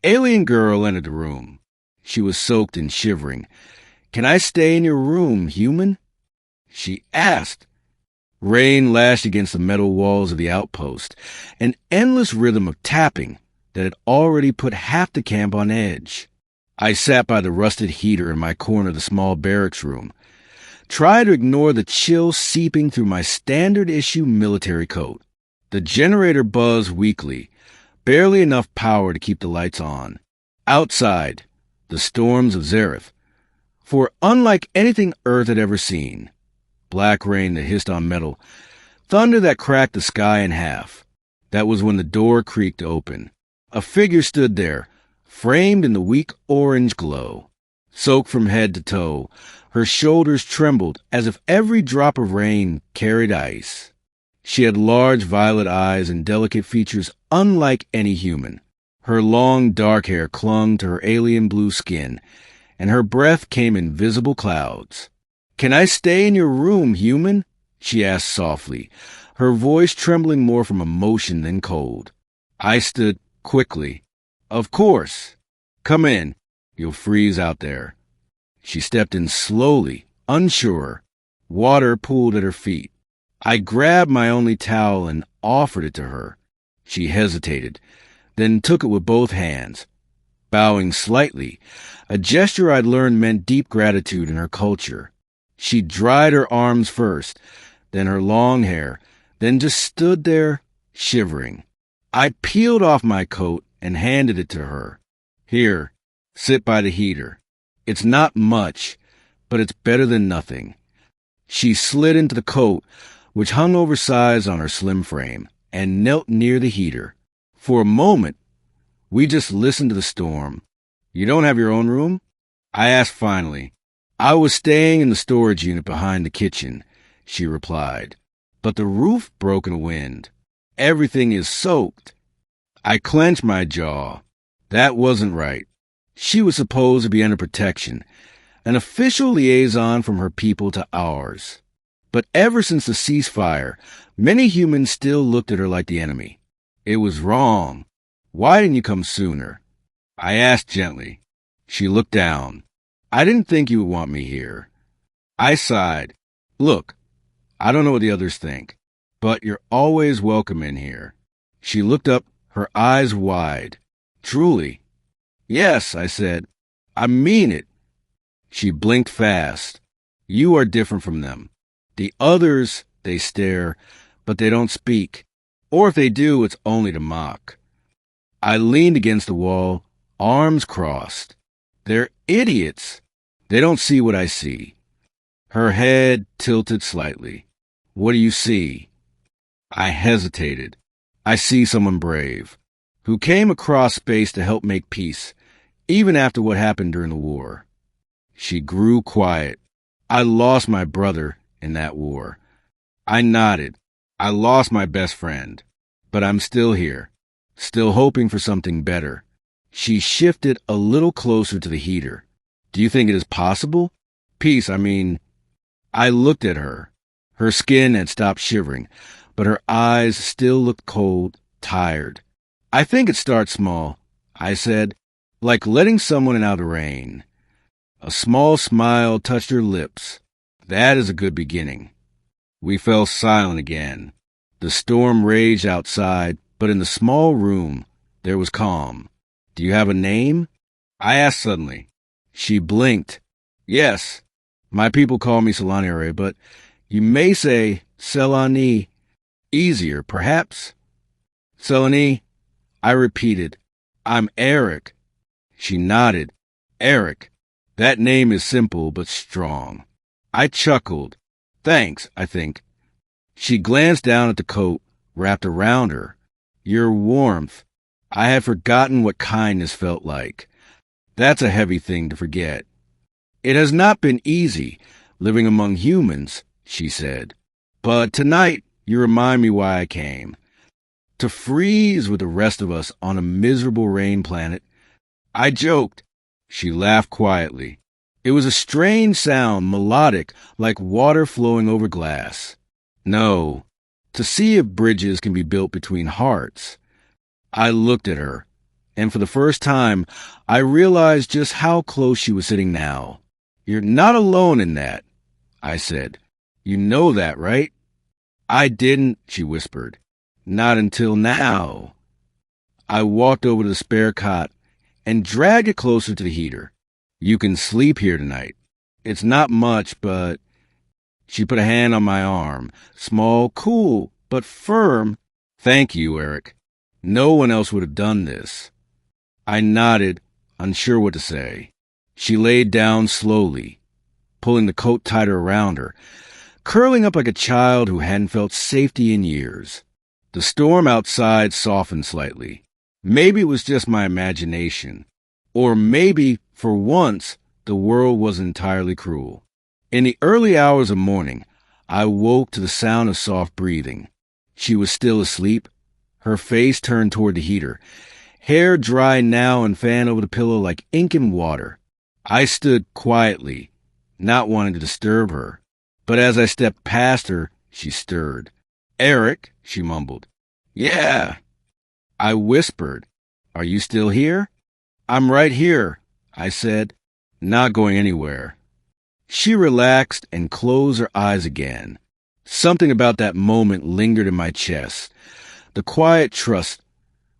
Alien girl entered the room. She was soaked and shivering. "Can I stay in your room, human?" she asked. Rain lashed against the metal walls of the outpost, an endless rhythm of tapping that had already put half the camp on edge. I sat by the rusted heater in my corner of the small barracks room. Try to ignore the chill seeping through my standard-issue military coat. The generator buzzed weakly, barely enough power to keep the lights on. Outside, the storms of Zareth, for unlike anything Earth had ever seen. Black rain that hissed on metal, thunder that cracked the sky in half. That was when the door creaked open. A figure stood there, framed in the weak orange glow. Soaked from head to toe, her shoulders trembled as if every drop of rain carried ice. She had large violet eyes and delicate features unlike any human. Her long dark hair clung to her alien blue skin, and her breath came in visible clouds. "Can I stay in your room, human?" she asked softly, her voice trembling more from emotion than cold. I stood quickly. "Of course. Come in. You'll freeze out there." She stepped in slowly, unsure. Water pooled at her feet. I grabbed my only towel and offered it to her. She hesitated, then took it with both hands, bowing slightly, a gesture I'd learned meant deep gratitude in her culture. She dried her arms first, then her long hair, then just stood there, shivering. I peeled off my coat and handed it to her. "Here, sit by the heater. It's not much, but it's better than nothing." She slid into the coat, which hung oversized on her slim frame, and knelt near the heater. For a moment, we just listened to the storm. "You don't have your own room?" I asked finally. "I was staying in the storage unit behind the kitchen," she replied. "But the roof broke in a wind. Everything is soaked." I clenched my jaw. That wasn't right. She was supposed to be under protection, an official liaison from her people to ours. But ever since the ceasefire, many humans still looked at her like the enemy. It was wrong. "Why didn't you come sooner?" I asked gently. She looked down. "I didn't think you would want me here." I sighed. "Look, I don't know what the others think, but you're always welcome in here." She looked up, her eyes wide. "Truly?" "Yes," I said. "I mean it." She blinked fast. "You are different from them. The others, they stare, but they don't speak. Or if they do, it's only to mock." I leaned against the wall, arms crossed. "They're idiots. They don't see what I see." Her head tilted slightly. "What do you see?" I hesitated. "I see someone brave, who came across space to help make peace, even after what happened during the war." She grew quiet. "I lost my brother in that war." I nodded. "I lost my best friend, but I'm still here, still hoping for something better." She shifted a little closer to the heater. "Do you think it is possible? Peace, I mean." I looked at her. Her skin had stopped shivering, but her eyes still looked cold, tired. "I think it starts small," I said, "like letting someone in out of the rain." A small smile touched her lips. "That is a good beginning." We fell silent again. The storm raged outside, but in the small room, there was calm. "Do you have a name?" I asked suddenly. She blinked. "Yes. My people call me Solanire, but you may say Selani. Easier, perhaps." "Selani," I repeated. "I'm Erik." She nodded. "Erik. That name is simple but strong." I chuckled. "Thanks, I think." She glanced down at the coat wrapped around her. "Your warmth. I had forgotten what kindness felt like. That's a heavy thing to forget." "It has not been easy, living among humans," she said. "But tonight you remind me why I came. To freeze with the rest of us on a miserable rain planet." I joked. She laughed quietly. It was a strange sound, melodic, like water flowing over glass. "No, to see if bridges can be built between hearts." I looked at her, And for the first time, I realized just how close she was sitting now. "You're not alone in that," I said. "You know that, right?" "I didn't," she whispered. "Not until now." I walked over to the spare cot and dragged it closer to the heater. "You can sleep here tonight. It's not much, but—" She put a hand on my arm. Small, cool, but firm. "Thank you, Erik. No one else would have done this." I nodded, unsure what to say. She laid down slowly, pulling the coat tighter around her, curling up like a child who hadn't felt safety in years. The storm outside softened slightly. Maybe it was just my imagination. Or maybe, for once, the world wasn't entirely cruel. In the early hours of morning, I woke to the sound of soft breathing. She was still asleep, her face turned toward the heater, hair dry now and fanned over the pillow like ink and water. I stood quietly, not wanting to disturb her. But as I stepped past her, she stirred. "Erik," she mumbled. "Yeah." I whispered, "Are you still here?" "I'm right here," I said, "not going anywhere." She relaxed and closed her eyes again. Something about that moment lingered in my chest. The quiet trust,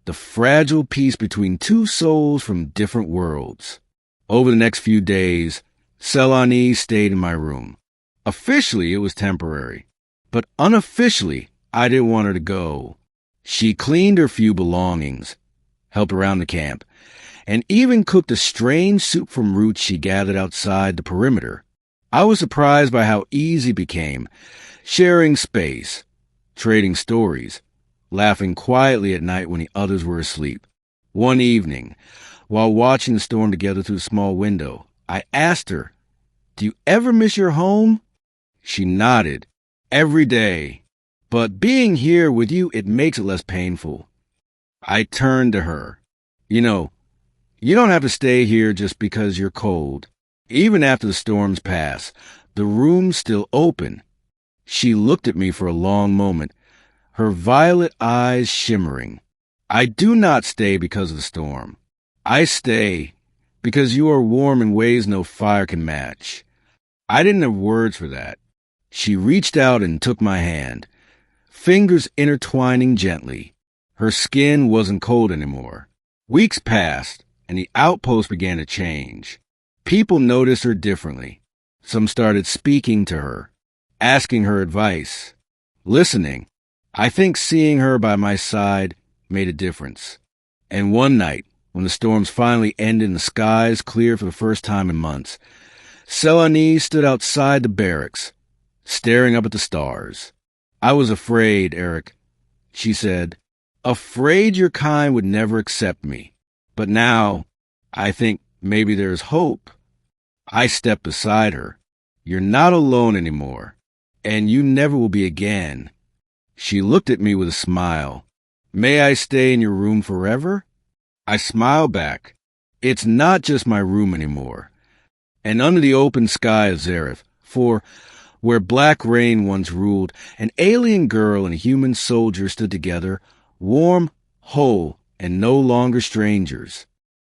the fragile peace between two souls from different worlds. Over the next few days, Selani stayed in my room. Officially, it was temporary, but unofficially, I didn't want her to go. She cleaned her few belongings, helped around the camp, and even cooked a strange soup from roots she gathered outside the perimeter. I was surprised by how easy it became, sharing space, trading stories, laughing quietly at night when the others were asleep. One evening, while watching the storm together through the small window, I asked her, "Do you ever miss your home?" She nodded. "Every day. But being here with you, it makes it less painful." I turned to her. "You know, you don't have to stay here just because you're cold. Even after the storms pass, the room's still open." She looked at me for a long moment, her violet eyes shimmering. "I do not stay because of the storm. I stay because you are warm in ways no fire can match." I didn't have words for that. She reached out and took my hand, fingers intertwining gently. Her skin wasn't cold anymore. Weeks passed, and the outpost began to change. People noticed her differently. Some started speaking to her, asking her advice, listening. I think seeing her by my side made a difference. And one night, when the storms finally ended and the skies cleared for the first time in months, Selani stood outside the barracks, staring up at the stars. "I was afraid, Erik," she said. "Afraid your kind would never accept me. But now, I think maybe there's hope." I stepped beside her. "You're not alone anymore, and you never will be again." She looked at me with a smile. "May I stay in your room forever?" I smiled back. "It's not just my room anymore." And under the open sky of Zareth, for where black rain once ruled, an alien girl and a human soldier stood together, warm, whole, and no longer strangers.